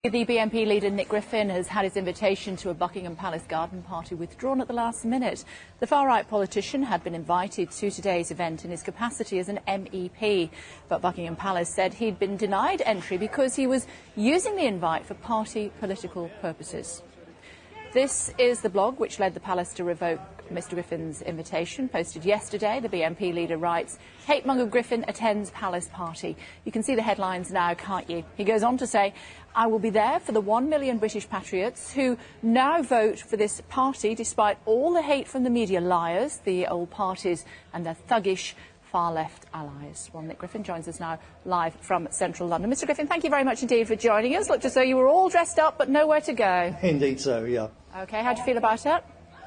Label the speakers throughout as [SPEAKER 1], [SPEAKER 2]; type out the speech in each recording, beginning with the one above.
[SPEAKER 1] The BNP leader Nick Griffin has had his invitation to a Buckingham Palace garden party withdrawn at the last minute. The far-right politician had been invited to today's event in his capacity as an MEP, but Buckingham Palace said he'd been denied entry because he was using the invite for party political purposes. This is the blog which led the Palace to revoke Mr Griffin's invitation. Posted yesterday, the BNP leader writes, "Hate-monger Griffin attends Palace party." You can see the headlines now, can't you? He goes on to say, "I will be there for the 1 million British patriots who now vote for this party despite all the hate from the media liars, the old parties and their thuggish far-left allies." Well, Nick Griffin joins us now live from central London. Mr Griffin, thank you very much indeed for joining us. Looked as though you were all dressed up but nowhere to go.
[SPEAKER 2] Indeed so, yeah.
[SPEAKER 1] OK, how do you feel about it?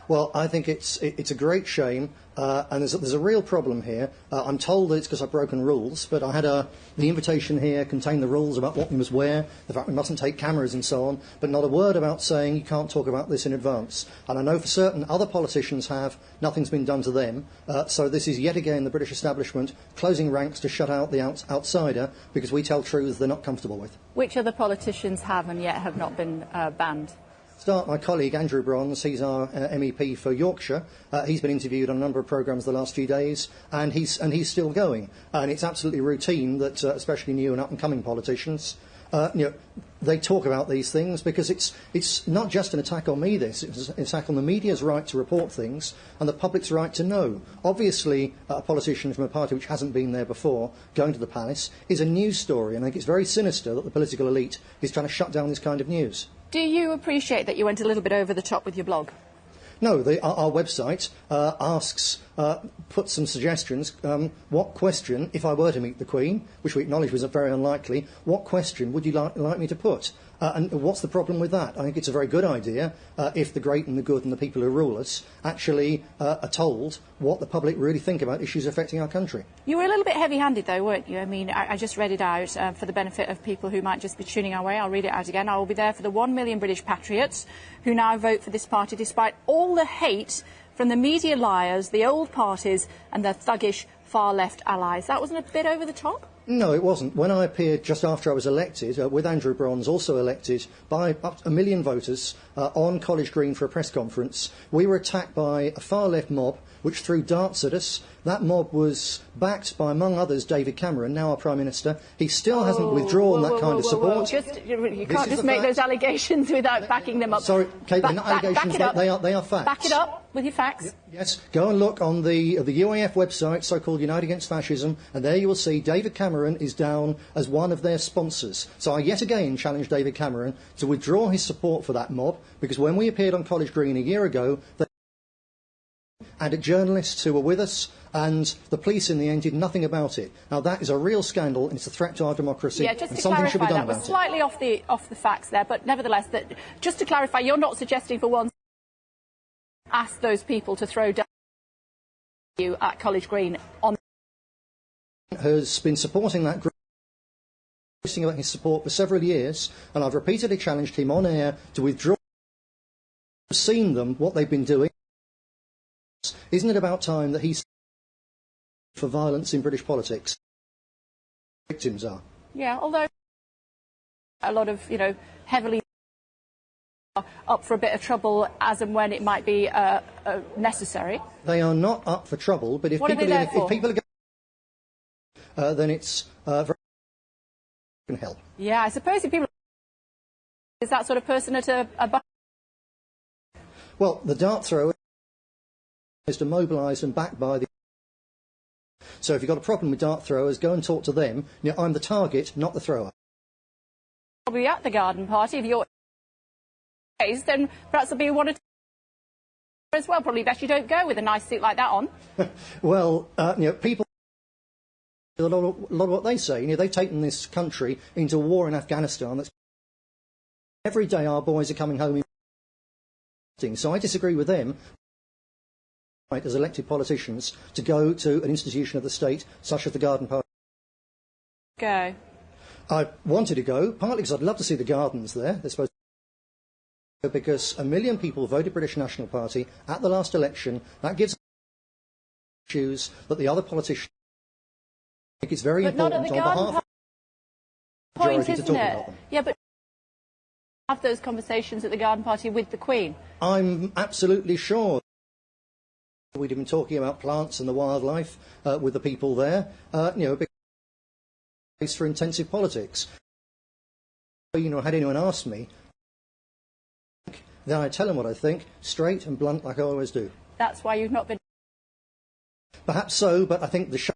[SPEAKER 2] Well, I think it's a great shame, and there's a real problem here. I'm told that it's because I've broken rules, but I had the invitation here contained the rules about what we must wear, the fact we mustn't take cameras and so on, but not a word about saying you can't talk about this in advance. And I know for certain other politicians have. Nothing's been done to them. So this is yet again the British establishment closing ranks to shut out the outsider because we tell truths they're not comfortable with.
[SPEAKER 1] Which other politicians have and yet have not been banned?
[SPEAKER 2] Start my colleague Andrew Bronze. He's our MEP for Yorkshire. He's been interviewed on a number of programmes the last few days, and he's still going. And it's absolutely routine that, especially new and up-and-coming politicians, they talk about these things because it's not just an attack on me. It's an attack on the media's right to report things and the public's right to know. Obviously, a politician from a party which hasn't been there before going to the palace is a news story, and I think it's very sinister that the political elite is trying to shut down this kind of news.
[SPEAKER 1] Do you appreciate that you went a little bit over the top with your blog?
[SPEAKER 2] No, our website puts some suggestions. What question, if I were to meet the Queen, which we acknowledge was very unlikely, what question would you like me to put? And what's the problem with that? I think it's a very good idea if the great and the good and the people who rule us actually are told what the public really think about issues affecting our country.
[SPEAKER 1] You were a little bit heavy-handed, though, weren't you? I mean, I just read it out for the benefit of people who might just be tuning our way. I'll read it out again. "I will be there for the 1 million British patriots who now vote for this party despite all the hate from the media liars, the old parties and their thuggish far-left allies." That wasn't a bit over the top?
[SPEAKER 2] No, it wasn't. When I appeared just after I was elected, with Andrew Bronze also elected by up to 1 million voters on College Green for a press conference, we were attacked by a far-left mob which threw darts at us. That mob was backed by, among others, David Cameron, now our Prime Minister. He still hasn't withdrawn that kind of support.
[SPEAKER 1] You can't just make those allegations without backing them up.
[SPEAKER 2] Sorry, Kate, they're not allegations, they are facts.
[SPEAKER 1] Back it up with your facts.
[SPEAKER 2] Yes, go and look on the UAF website, so-called Unite Against Fascism, and there you will see David Cameron is down as one of their sponsors. So I yet again challenge David Cameron to withdraw his support for that mob, because when we appeared on College Green a year ago, and journalists who were with us, and the police in the end did nothing about it. Now that is a real scandal, and it's a threat to our democracy.
[SPEAKER 1] Yeah, just to clarify, that was slightly off the facts there, but nevertheless, just to clarify, you're not suggesting for once ask those people to throw down you at College Green on.
[SPEAKER 2] Has been supporting that group, boasting about his support for several years, and I've repeatedly challenged him on air to withdraw. I've seen them, what they've been doing. Isn't it about time that he's for violence in British politics? Victims are.
[SPEAKER 1] Yeah, although a lot of, heavily up for a bit of trouble as and when it might be necessary.
[SPEAKER 2] They are not up for trouble, but if people are going, then it's very can help.
[SPEAKER 1] Yeah, I suppose if people is that sort of person at a
[SPEAKER 2] well, the dart thrower is mobilised and backed by the. So if you've got a problem with dart throwers, go and talk to them. I'm the target, not the thrower.
[SPEAKER 1] Probably at the garden party, if you're then perhaps there'll be one or two as well. Probably best you don't go with a nice suit like that on.
[SPEAKER 2] Well, people. A lot of what they say. They've taken this country into a war in Afghanistan. That's every day our boys are coming home. So I disagree with them. As elected politicians, to go to an institution of the state, such as the Garden Party.
[SPEAKER 1] Go.
[SPEAKER 2] I wanted to go, partly because I'd love to see the gardens there. They're supposed to because 1 million people voted British National Party at the last election. That gives issues that the other politicians think it's very important on behalf of the majority to talk about them.
[SPEAKER 1] Yeah, but have those conversations at the garden party with the Queen?
[SPEAKER 2] I'm absolutely sure. We'd been talking about plants and the wildlife with the people there, a big place for intensive politics. Had anyone asked me, then I tell them what I think, straight and blunt, like I always do.
[SPEAKER 1] That's why you've not been...
[SPEAKER 2] Perhaps so, but I think the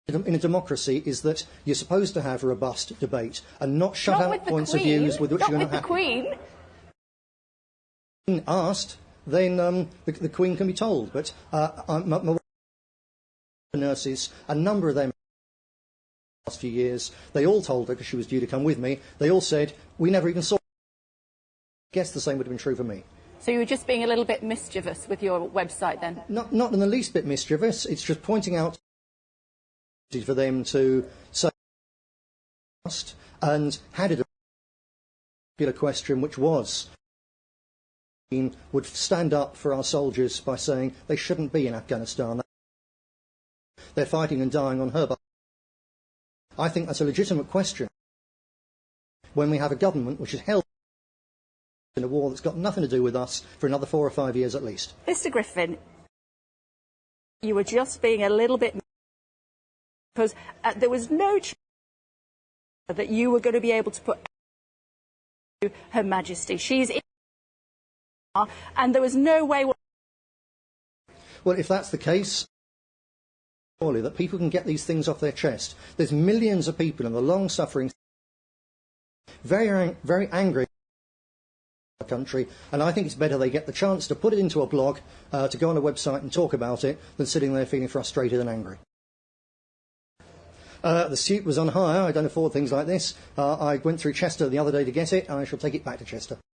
[SPEAKER 2] in a democracy is that you're supposed to have a robust debate and not shut out points of views with which you're not happy.
[SPEAKER 1] Not with the Queen.
[SPEAKER 2] When asked, then the Queen can be told. But my nurses, a number of them, the last few years, they all told her, because she was due to come with me, they all said, we never even saw her. I guess the same would have been true for me.
[SPEAKER 1] So you were just being a little bit mischievous with your website then?
[SPEAKER 2] Not in the least bit mischievous. It's just pointing out for them to say and had it a popular question, which was would stand up for our soldiers by saying they shouldn't be in Afghanistan. They're fighting and dying on her behalf. I think that's a legitimate question when we have a government which is held in a war that's got nothing to do with us for another 4 or 5 years at least.
[SPEAKER 1] Mr. Griffin, you were just being a little bit... because there was no chance that you were going to be able to put Her Majesty. She's in, and there was no way...
[SPEAKER 2] Well, if that's the case, surely that people can get these things off their chest. There's millions of people in the long-suffering, very, very angry in the country, and I think it's better they get the chance to put it into a blog, to go on a website and talk about it, than sitting there feeling frustrated and angry. The suit was on hire. I don't afford things like this. I went through Chester the other day to get it, and I shall take it back to Chester.